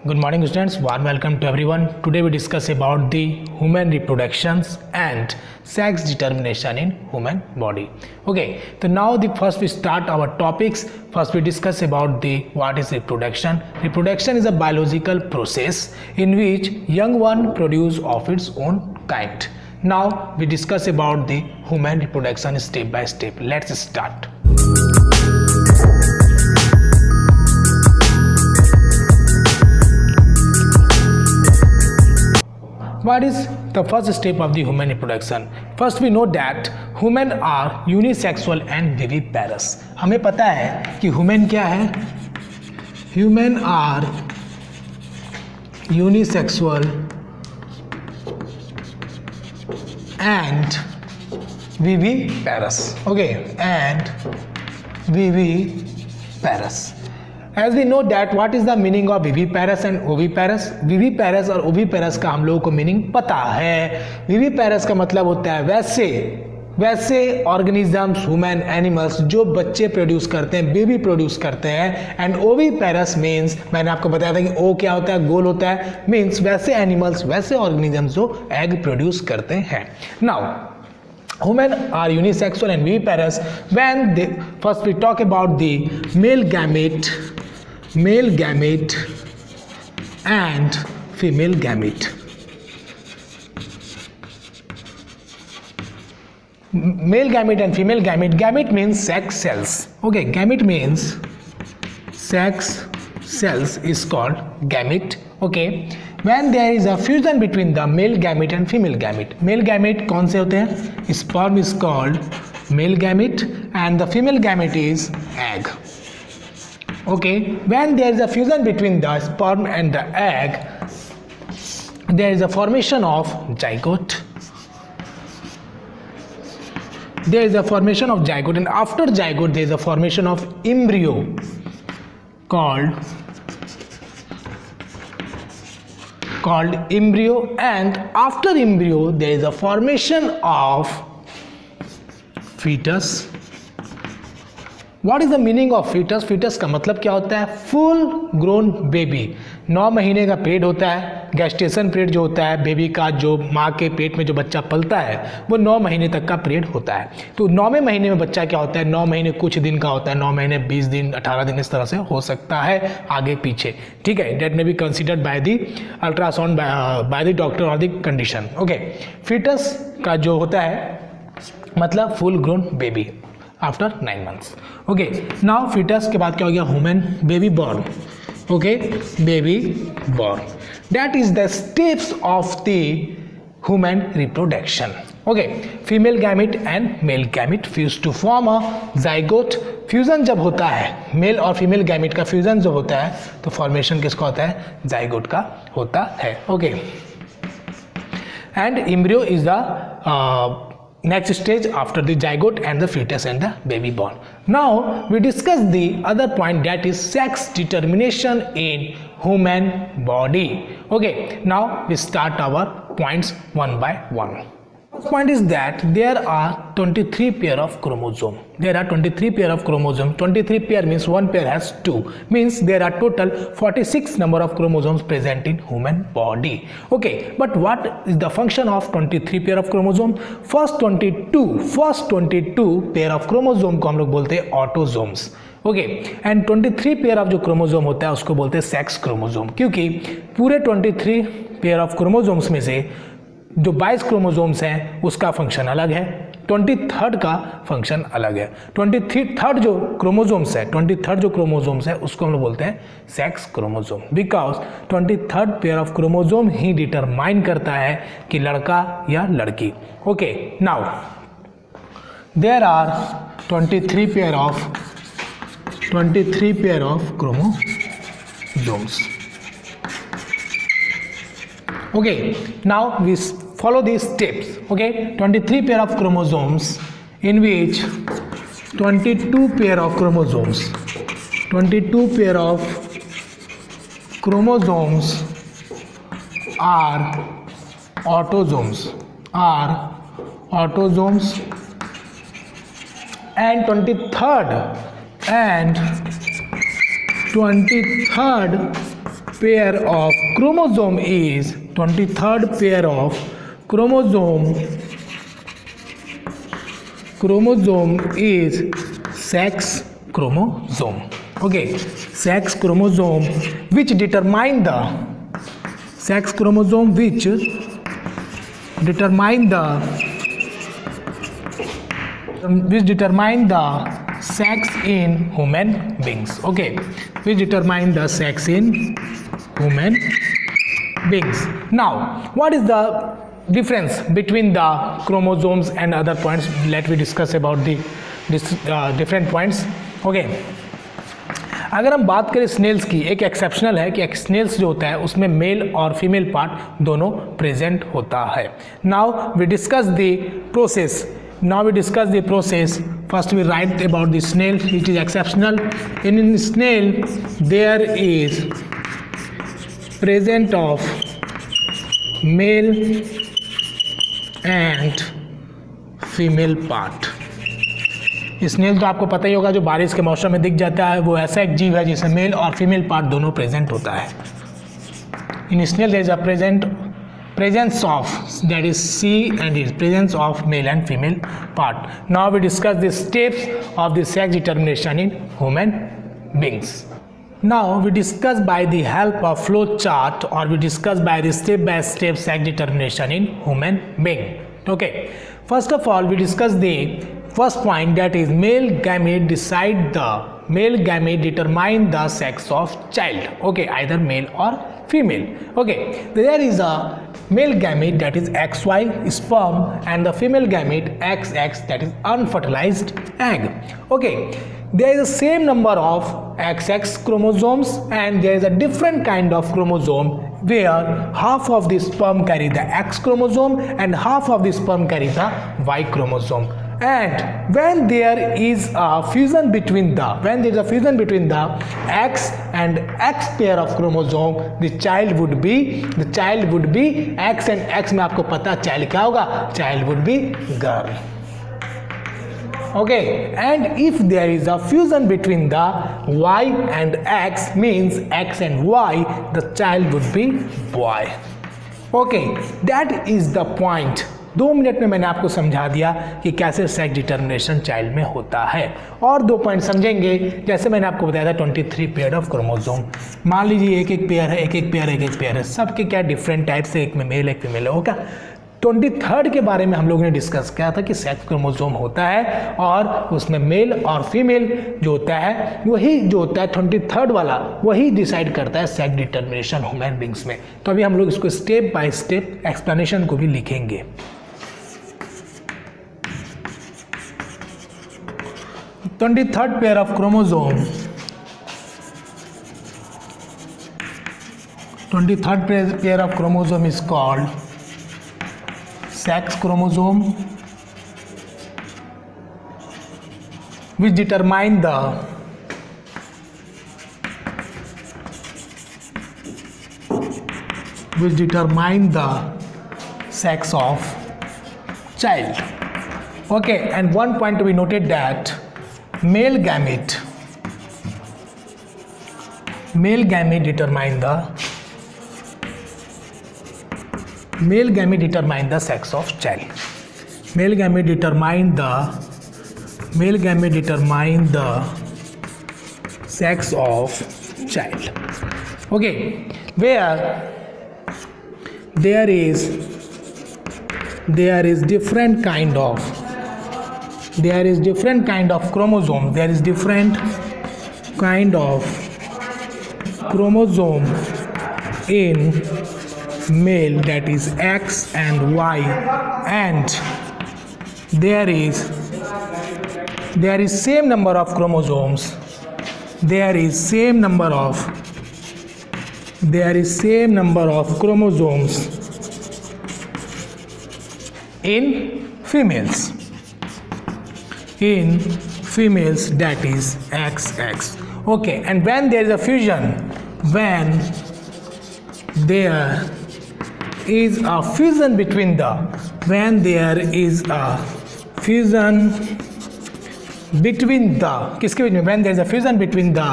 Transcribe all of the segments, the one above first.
Good morning students, warm welcome to everyone. Today we discuss about the human reproductions and sex determination in human body. Okay, so now first we start our topics. First we discuss about the what is reproduction. Reproduction is a biological process in which young one produce of its own kind. Now we discuss about the human reproduction step by step. Let's start. What is the first step of the human reproduction? First we know that human are unisexual and viviparous. हमें पता है कि human क्या है? Human are unisexual and viviparous. Okay, and viviparous. As we know that what is the meaning of viviparous and oviparous? viviparous और oviparous का हम लोगों को मीनिंग पता है. viviparous का मतलब होता है वैसे ऑर्गेनिजम्स ह्यूमन एनिमल्स जो बच्चे प्रोड्यूस करते हैं, बेबी प्रोड्यूस करते हैं. एंड ओविपेरस मीन्स, मैंने आपको बताया था कि ओ क्या होता है, गोल होता है, मीन्स वैसे एनिमल्स, वैसे ऑर्गेनिजम्स जो एग प्रोड्यूस करते हैं. Now women are unisexual and viviparous. When they first we talk about the male gamete and female gamete. Male gamete and female gamete. Gamete means sex cells. Okay, gamete means sex cells is called gamete. Okay, when there is a fusion between the male gamete and female gamete. Male gamete कौन से होते हैं? Sperm is called male gamete and the female gamete is egg. Okay, when there is a fusion between the sperm and the egg, there is a formation of zygote. There is a formation of zygote, and after zygote there is a formation of embryo called embryo, and after embryo there is a formation of fetus. What is the meaning of fetus? fetus का मतलब क्या होता है? Full grown baby. 9 महीने का period होता है. Gestation period जो होता है बेबी का, जो माँ के पेट में जो बच्चा पलता है वो 9 महीने तक का पीरियड होता है. तो 9वें महीने में बच्चा क्या होता है? 9 महीने कुछ दिन का होता है, 9 महीने 20 दिन 18 दिन इस तरह से हो सकता है आगे पीछे. ठीक है, date may be considered by the ultrasound by the doctor और द कंडीशन. ओके, फीटस का जो होता है मतलब full grown baby after 9 months. Okay, now fetus के बाद क्या हो गया? Human baby born. Okay, baby born, that is the steps of the human reproduction. Okay, female gamete and male gamete fuse to form a zygote. Fusion जब होता है, mail और female gamete का फ्यूजन जब होता है तो फॉर्मेशन किसका होता है? जाइगोट का होता है. Okay, and embryo is the next stage after the zygote and the fetus and the baby born. Now we discuss the other point, that is sex determination in human body. Okay, now we start our points one by one. First point is that there are 23 pair of chromosome. There are 23 pair of chromosome. 23 pair means one pair has 2. Means there are total 46 number of chromosomes present in human body. Okay, but what is the function of 23 pair of chromosome? First 22 pair of chromosome को हम लोग बोलते हैं autosomes. Okay, and 23 pair of जो chromosome होता है उसको बोलते हैं सेक्स क्रोमोजोम, क्योंकि पूरे 23 पेयर ऑफ क्रोमोजोम्स में से जो 22 क्रोमोजोम्स हैं उसका फंक्शन अलग है, 23rd का फंक्शन अलग है. 23rd जो क्रोमोजोम्स है उसको हम लोग बोलते हैं sex chromosome, because 23rd pair of chromosome ही डिटरमाइन करता है कि लड़का या लड़की. Okay, now there are 23 pair of chromosomes. Okay, now we follow these steps. Okay, 23 pair of chromosomes in which 22 pair of chromosomes are autosomes and 23rd pair of chromosome is 23rd pair of chromosome is sex chromosome. Okay, sex chromosome which determine the sex in human beings. Okay, which determine the sex in human beings. Now, what is the difference between the chromosomes and other points? Let me discuss about the different points. Okay, अगर हम बात करें Snell's की, एक exceptional है कि Snell's जो होता है उसमें मेल और फीमेल पार्ट दोनों प्रेजेंट होता है. Now we discuss the process. First we write about the snail, which is exceptional. In snail there is present of male and female part. Snail तो आपको पता ही होगा, जो बारिश के मौसम में दिख जाता है, वो ऐसा एक जीव है जिसमें मेल और फीमेल पार्ट दोनों प्रेजेंट होता है. In snail there is a presence of, that is C and D, presence of male and female part. Now we discuss the steps of the sex determination in human beings. Now we discuss by the help of flow chart, or we discuss by the step by step sex determination in human being. Okay, first of all we discuss the first point, that is male gamete determine the sex of child. Okay, either male or female. Okay, there is a male gamete, that is XY sperm, and the female gamete XX, that is unfertilized egg. Okay, there is the same number of XX chromosomes, and there is a different kind of chromosome where half of the sperm carry the X chromosome and half of the sperm carry the Y chromosome. And when there is a fusion between the X and X pair of chromosome, the child would be X and X में आपको पता child क्या होगा? Child would be girl. Okay, and if there is a fusion between the Y and X, means X and Y, the child would be boy. Okay, that is the point. 2 minute में मैंने आपको समझा दिया कि कैसे sex determination child में होता है. और 2 पॉइंट समझेंगे. जैसे मैंने आपको बताया था 23 पेयर ऑफ क्रोमोसोम. मान लीजिए एक पेयर है, सबके क्या डिफरेंट टाइप्स है, एक में मेल एक फीमेल है. ओके, 23rd के बारे में हम लोगों ने डिस्कस किया था कि सेक्स क्रोमोसोम होता है और उसमें मेल और फीमेल जो होता है, वही जो होता है 23rd वाला, वही डिसाइड करता है सेक्स डिटर्मिनेशन ह्यूमन बींग्स में. तो अभी हम लोग इसको स्टेप बाय स्टेप एक्सप्लेनेशन को भी लिखेंगे. 23rd pair of chromosome, 23rd pair of chromosome is called sex chromosome, which determine the sex of child. Okay, and one point to be noted, that male gamete determine the sex of child. Male gamete determine the sex of child. Okay, where there is different kind of chromosome. There is different kind of chromosome in male, that is X and Y, and there is same number of chromosomes. There is same number of chromosomes in females. That is XX. Okay, and when there is a fusion, when there is a fusion between the किसके बीच में, when there is a fusion between the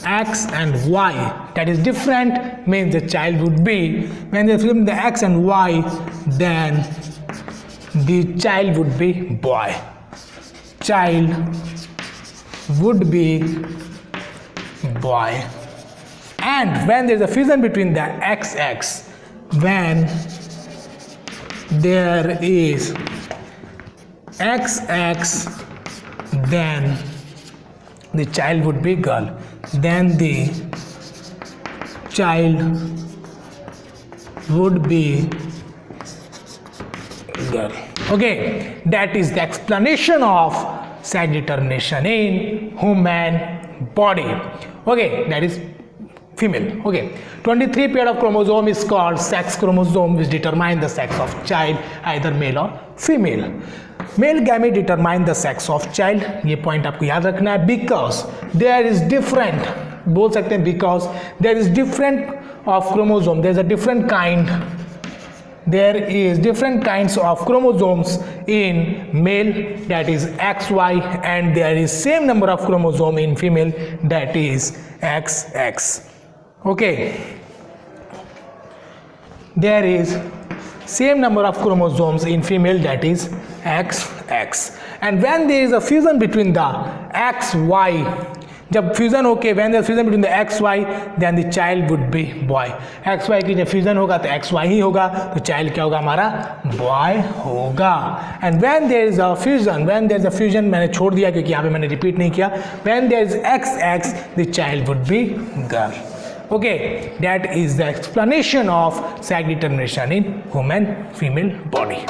X and Y, that is different, means the child would be, when they flip the X and Y, then the child would be boy. Child would be boy. And when there is a fusion between the XX, when there is XX, then the child would be girl. Then the child would be girl. Okay, that is the explanation of sex determination in human body. Okay, that is female. Okay, 23 pair of chromosome is called sex chromosome, which determine the sex of child, either male or female. Male gamete determine the sex of child. ये point आपको याद रखना है. Because there is different, बोल सकते हैं because there is different of chromosome. There is a different kind. There is different kinds of chromosomes in male, that is XY, and there is same number of chromosome in female, that is XX. Okay, there is same number of chromosomes in female, that is XX. And when there is a fusion between the XY, जब fusion होके when there is fusion between the XY, then the child would be boy. XY की जब fusion होगा तो XY ही होगा, तो child क्या होगा हमारा boy होगा. And when there is a fusion, मैंने छोड़ दिया क्योंकि यहाँ पे मैंने repeat नहीं किया. When there is XX, the child would be girl. Okay, that is the explanation of sex determination in human female body.